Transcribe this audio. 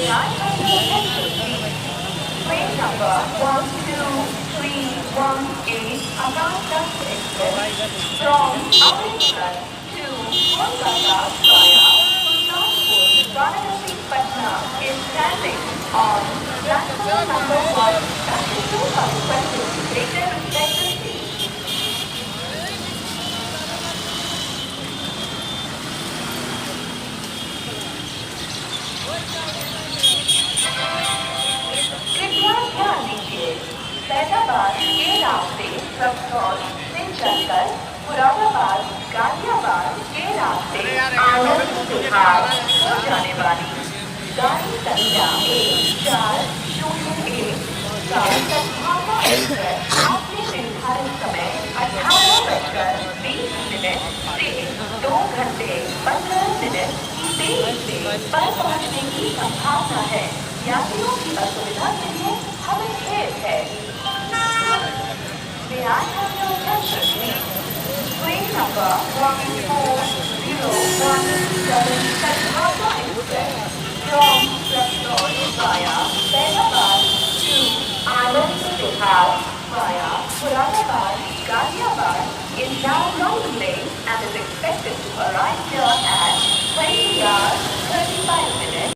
May I have your attention, please? Train number 12318 Akashvati Express from Amritsar to Kolkata via Sultanpur Varanasi Patna is standing on platform number 1. That is so requested to take their respective seats. कृपया ध्यान दीजिए फैजाबाद के रास्ते रक्सौल से चलकर मुरादाबाद गाजियाबाद के रास्ते आनंद विहार हो जाने वाली गाड़ी संख्या 1401 का सद्भावना एक्सप्रेस अपने निर्धारित समय 18:20 से 2 घंटे 15 मिनट की देरी से पर पहुंचने की संभावना है। यात्रियों की असुविधा के लिए हमें खेद है। May I have your attention, please? Train number 14017 Sadhana Express from Rastoor via Faizabad to Anand Vihar via Muradabad, Ghaziabad is now loading lane and is expected to arrive here at 20 hours 35 minutes